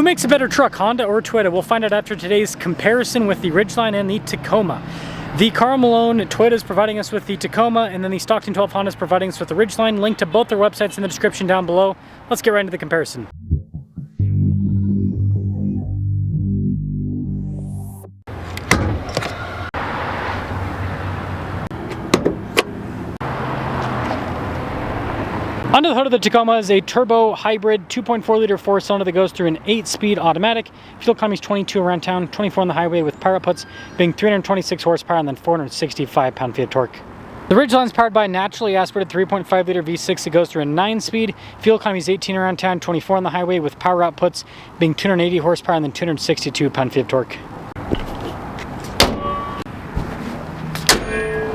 Who makes a better truck, Honda or Toyota? We'll find out after today's comparison with the Ridgeline and the Tacoma. The Carl Malone Toyota is providing us with the Tacoma, and then the Stockton 12 Honda is providing us with the Ridgeline. Link to both their websites in the description down below. Let's get right into the comparison. Under the hood of the Tacoma is a turbo hybrid 2.4 liter 4-cylinder that goes through an 8-speed automatic. Fuel economy is 22 around town, 24 on the highway, with power outputs being 326 horsepower and then 465 pound-feet of torque. The Ridgeline is powered by a naturally aspirated 3.5 liter V6 that goes through a 9-speed. Fuel economy is 18 around town, 24 on the highway, with power outputs being 280 horsepower and then 262 pound-feet of torque.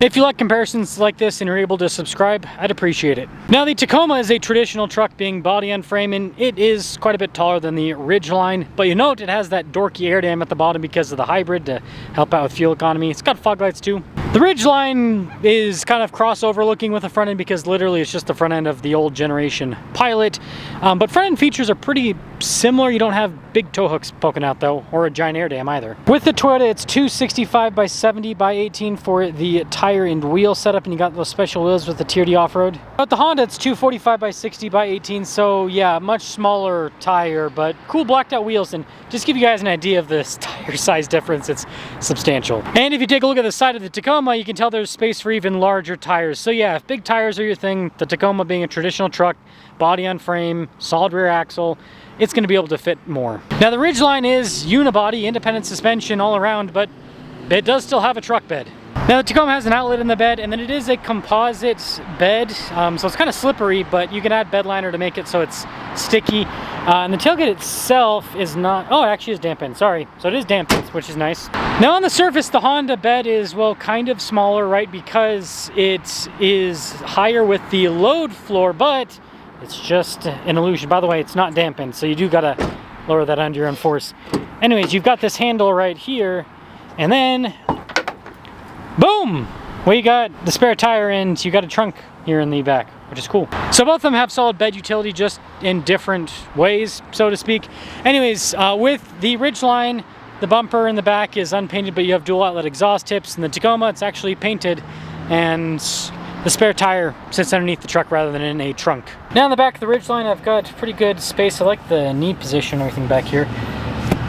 If you like comparisons like this and you're able to subscribe, I'd appreciate it. Now, the Tacoma is a traditional truck, being body on frame, and it is quite a bit taller than the Ridgeline, but you note it has that dorky air dam at the bottom because of the hybrid to help out with fuel economy. It's got fog lights too. The Ridgeline is kind of crossover looking with the front end because literally it's just the front end of the old generation Pilot, but front end features are pretty similar. You don't have big tow hooks poking out though, or a giant air dam either. With the Toyota, it's 265 by 70 by 18 for the tire and wheel setup, and you got those special wheels with the Tier D off-road. But the Honda, it's 245 by 60 by 18, so yeah, much smaller tire, but cool blacked out wheels. And just to give you guys an idea of this tire size difference, it's substantial. And if you take a look at the side of the Tacoma, you can tell there's space for even larger tires. So yeah, if big tires are your thing, the Tacoma being a traditional truck, body on frame, solid rear axle, it's going to be able to fit more. Now, the Ridgeline is unibody, independent suspension all around, but it does still have a truck bed. Now, the Tacoma has an outlet in the bed, and then it is a composite bed, so it's kind of slippery, but you can add bed liner to make it so it's sticky. And the tailgate itself is not, oh, it actually is dampened, sorry. So it is dampened, which is nice. Now, on the surface, the Honda bed is, well, kind of smaller, right, because it is higher with the load floor, but it's just an illusion. By the way, it's not dampened, so you do gotta lower that under your own force. Anyways, you've got this handle right here, and then boom! We got the spare tire, and you got a trunk here in the back, which is cool. So both of them have solid bed utility, just in different ways, so to speak. Anyways, with the Ridgeline, the bumper in the back is unpainted, but you have dual outlet exhaust tips. In the Tacoma, it's actually painted, and the spare tire sits underneath the truck rather than in a trunk. Now in the back of the Ridgeline, I've got pretty good space. I like the knee position and everything back here.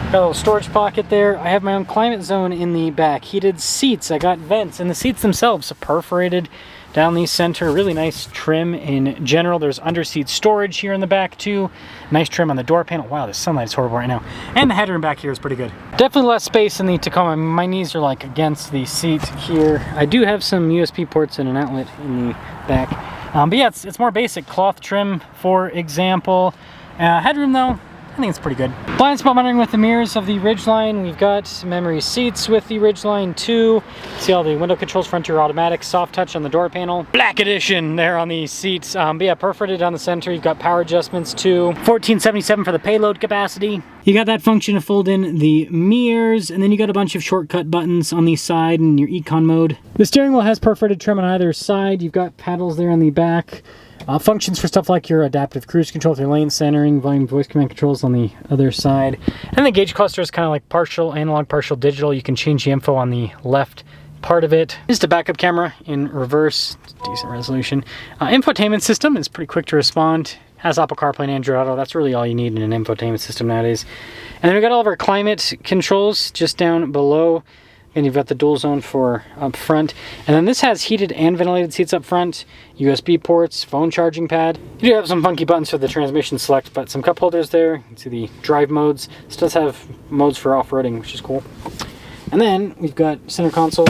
Got a little storage pocket there. I have my own climate zone in the back. Heated seats. I got vents, and the seats themselves are perforated down the center. Really nice trim in general. There's under-seat storage here in the back too. Nice trim on the door panel. Wow, the sunlight is horrible right now. And the headroom back here is pretty good. Definitely less space in the Tacoma. My knees are like against the seat here. I do have some USB ports and an outlet in the back. But yeah, it's more basic cloth trim, for example. Headroom though, I think it's pretty good. Blind spot monitoring with the mirrors of the Ridgeline. We've got memory seats with the Ridgeline too. See all the window controls, front rear automatic, soft touch on the door panel. Black edition there on the seats. But yeah, perforated down the center. You've got power adjustments too. 1477 for the payload capacity. You got that function to fold in the mirrors, and then you got a bunch of shortcut buttons on the side in your econ mode. The steering wheel has perforated trim on either side. You've got paddles there on the back. Functions for stuff like your adaptive cruise control with your lane centering, volume voice command controls on the other side. And the gauge cluster is kind of like partial analog, partial digital. You can change the info on the left part of it. Just a backup camera in reverse, decent resolution. Infotainment system is pretty quick to respond. Has Apple CarPlay and Android Auto. That's really all you need in an infotainment system nowadays. And then we've got all of our climate controls just down below. And you've got the dual zone for up front. And then this has heated and ventilated seats up front, USB ports, phone charging pad. You do have some funky buttons for the transmission select, but some cup holders there. You can see the drive modes. This does have modes for off-roading, which is cool. And then we've got center console.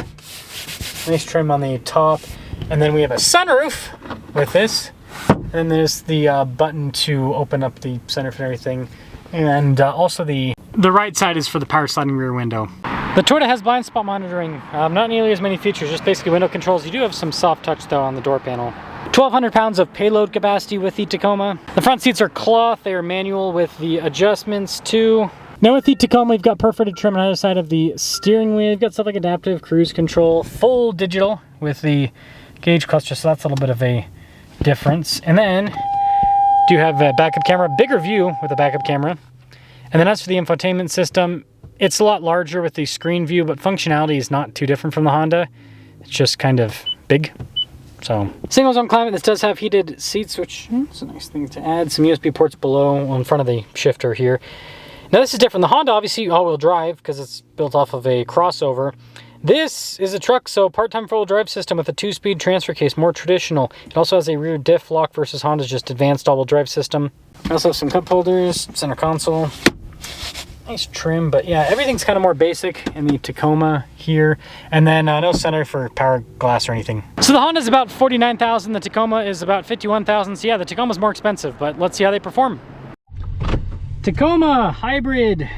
Nice trim on the top. And then we have a sunroof with this. And then there's the button to open up the center for everything. And also the right side is for the power sliding rear window. The Toyota has blind spot monitoring, not nearly as many features, just basically window controls. You do have some soft touch though on the door panel. 1,200 pounds of payload capacity with the Tacoma. The front seats are cloth, they are manual with the adjustments too. Now with the Tacoma, we've got perforated trim on either side of the steering wheel. We've got stuff like adaptive cruise control, full digital with the gauge cluster, so that's a little bit of a difference. And then do have a backup camera, bigger view with a backup camera. And then as for the infotainment system, it's a lot larger with the screen view, but functionality is not too different from the Honda. It's just kind of big. So, single zone climate. This does have heated seats, which is a nice thing to add. Some USB ports below in front of the shifter here. Now this is different. The Honda, obviously all-wheel drive because it's built off of a crossover. This is a truck, so part-time four-wheel drive system with a 2-speed transfer case, more traditional. It also has a rear diff lock versus Honda's just advanced all-wheel drive system. I also have some cup holders, center console. Nice trim, but yeah, everything's kind of more basic in the Tacoma here. And then no center for power glass or anything. So the Honda's about $49,000, the Tacoma is about $51,000. So yeah, the Tacoma's more expensive, but let's see how they perform. Tacoma Hybrid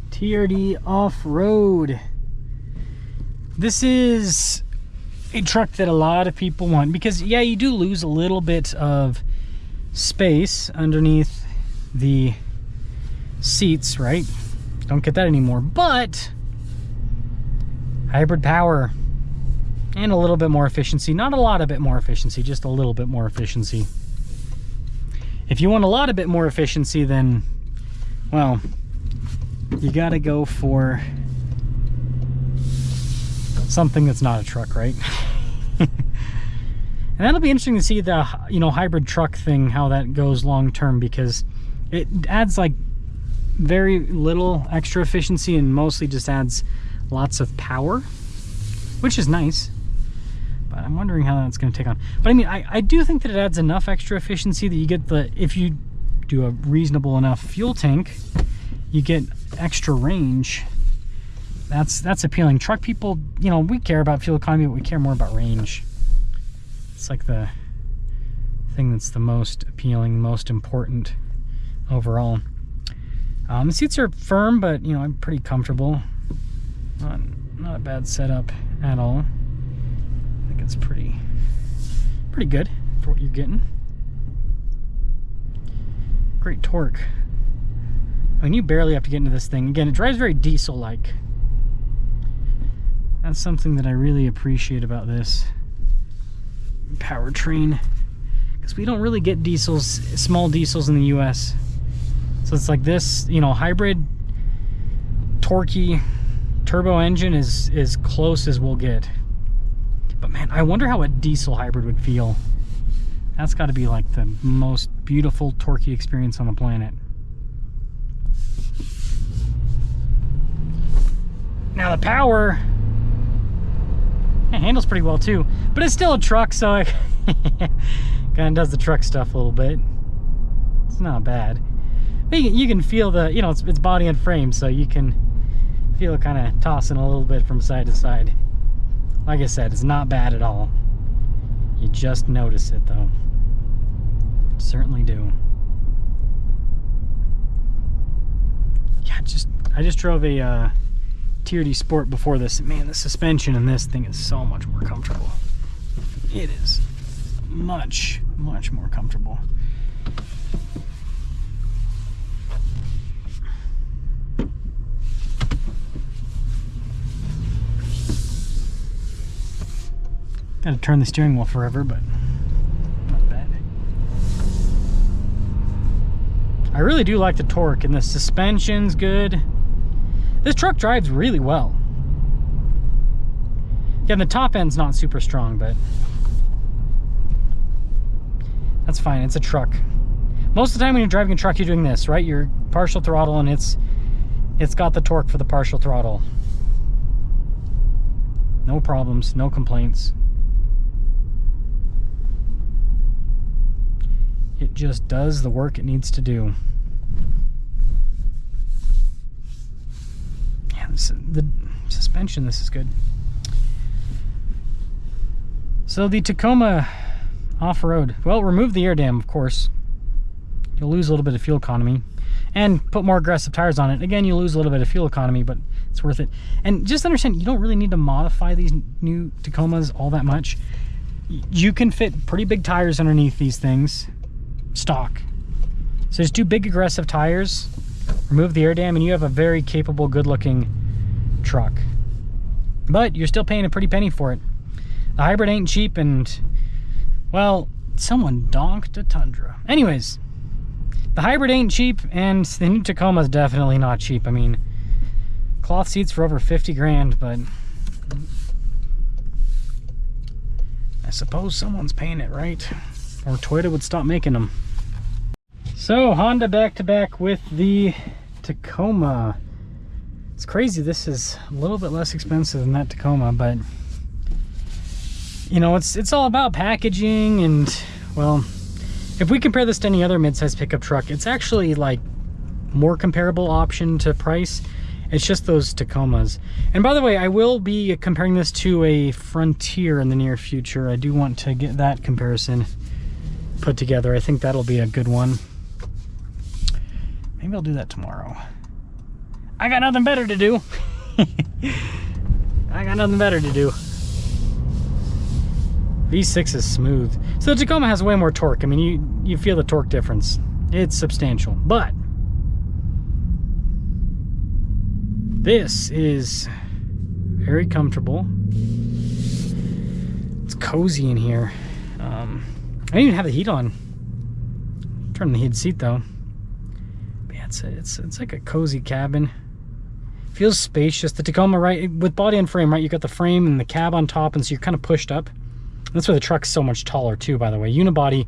TRD Off-Road. This is a truck that a lot of people want because, yeah, you do lose a little bit of space underneath the seats, right? Don't get that anymore, but hybrid power and a little bit more efficiency. Not a lot of bit more efficiency, just a little bit more efficiency. If you want a lot of bit more efficiency, then, well, you gotta go for something that's not a truck, right? And that'll be interesting to see the, you know, hybrid truck thing, how that goes long term, because it adds like very little extra efficiency and mostly just adds lots of power, which is nice. But I'm wondering how that's going to take on. But I mean, I do think that it adds enough extra efficiency that you get the, if you do a reasonable enough fuel tank, you get extra range. That's appealing. Truck people, you know, we care about fuel economy, but we care more about range. It's like the thing that's the most appealing, most important overall. The seats are firm, but you know, I'm pretty comfortable. Not a bad setup at all. I think it's pretty good for what you're getting. Great torque. I mean, you barely have to get into this thing. Again, it drives very diesel-like. That's something that I really appreciate about this powertrain, because we don't really get diesels, small diesels in the US. So it's like this, you know, hybrid torquey turbo engine is as close as we'll get. But man, I wonder how a diesel hybrid would feel. That's got to be like the most beautiful torquey experience on the planet. Now the power, it handles pretty well too, but it's still a truck, so it kind of does the truck stuff a little bit. It's not bad. But you can feel the, you know, it's body and frame, so you can feel it kind of tossing a little bit from side to side. Like I said, it's not bad at all. You just notice it though. Certainly do. Yeah, I just drove a TRD Sport before this. Man, the suspension in this thing is so much more comfortable. It is much, much more comfortable. Got to turn the steering wheel forever, but not bad. I really do like the torque, and the suspension's good. This truck drives really well. Yeah, the top end's not super strong, but that's fine. It's a truck. Most of the time when you're driving a truck, you're doing this, right? You're partial throttle, and it's got the torque for the partial throttle. No problems, no complaints. It just does the work it needs to do. Yeah, the suspension, this is good. So the Tacoma off-road, well, remove the air dam, of course. You'll lose a little bit of fuel economy. And put more aggressive tires on it. Again, you lose a little bit of fuel economy, but it's worth it. And just understand, you don't really need to modify these new Tacomas all that much. You can fit pretty big tires underneath these things. Stock. So just do big aggressive tires, remove the air dam, and you have a very capable, good-looking truck. But you're still paying a pretty penny for it. The hybrid ain't cheap, and well, someone donked a Tundra. Anyways, The hybrid ain't cheap, and the new Tacoma is definitely not cheap. I mean, cloth seats for over 50 grand, but I suppose someone's paying it, right? Or Toyota would stop making them. So Honda back to back with the Tacoma. It's crazy, this is a little bit less expensive than that Tacoma, but you know, it's all about packaging. And well, if we compare this to any other mid-size pickup truck, it's actually like more comparable option to price. It's just those Tacomas. And by the way, I will be comparing this to a Frontier in the near future. I do want to get that comparison put together. I think that'll be a good one. Maybe I'll do that tomorrow. I got nothing better to do. I got nothing better to do. V6 is smooth. So the Tacoma has way more torque. I mean, you feel the torque difference. It's substantial, but this is very comfortable. It's cozy in here. I didn't even have the heat on. Turn the heated seat though. But yeah, it's like a cozy cabin. Feels spacious. The Tacoma, right, with body and frame, right, you got the frame and the cab on top, and so you're kind of pushed up. That's why the truck's so much taller too, by the way. Unibody,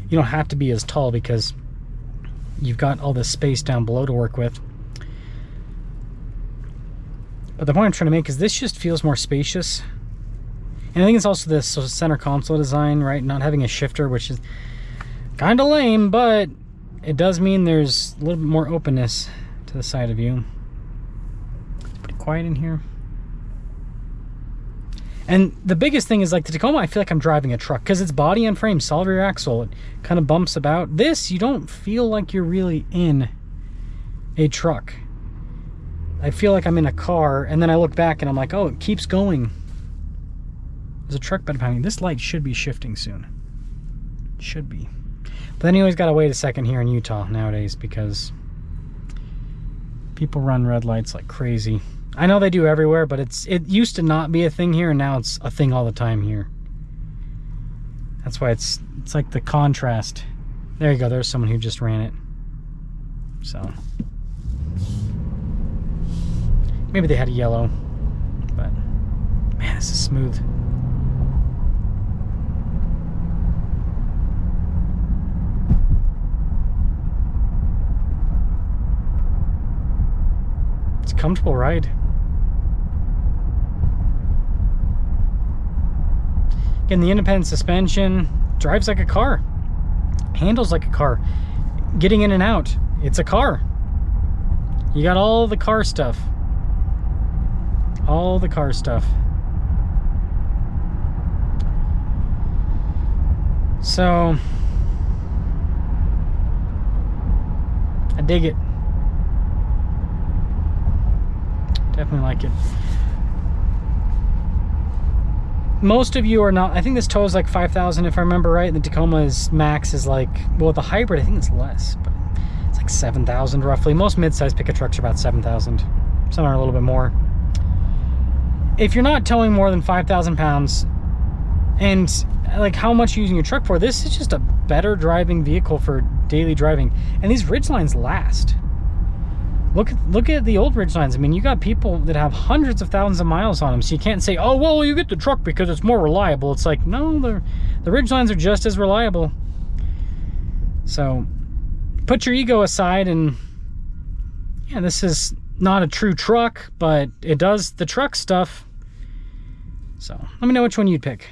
you don't have to be as tall because you've got all this space down below to work with. But the point I'm trying to make is this just feels more spacious. And I think it's also this center console design, right? Not having a shifter, which is kind of lame, but it does mean there's a little bit more openness to the side of you. It's pretty quiet in here. And the biggest thing is, like, the Tacoma, I feel like I'm driving a truck because it's body and frame, solid rear axle. It kind of bumps about. This, you don't feel like you're really in a truck. I feel like I'm in a car, and then I look back and I'm like, oh, it keeps going. There's a truck behind me. This light should be shifting soon. Should be. But then you always gotta wait a second here in Utah nowadays because people run red lights like crazy. I know they do everywhere, but it used to not be a thing here, and now it's a thing all the time here. That's why it's like the contrast. There you go, there's someone who just ran it. So maybe they had a yellow, but man, this is smooth. It's a comfortable ride. Again, the independent suspension drives like a car, handles like a car. Getting in and out, it's a car. You got all the car stuff. All the car stuff. So I dig it. Definitely like it. Most of you are not, I think this tow is like 5,000 if I remember right. The Tacoma's max is like, well, the hybrid I think it's less, but it's like 7,000 roughly. Most mid-size pickup trucks are about 7,000. Some are a little bit more. If you're not towing more than 5,000 pounds, and like how much you're using your truck for, this is just a better driving vehicle for daily driving. And these Ridgelines last. Look at the old Ridgelines. I mean, you got people that have hundreds of thousands of miles on them, so you can't say, oh, well, you get the truck because it's more reliable. It's like, no, the Ridgelines are just as reliable. So put your ego aside, and yeah, this is not a true truck, but it does the truck stuff. So let me know which one you'd pick.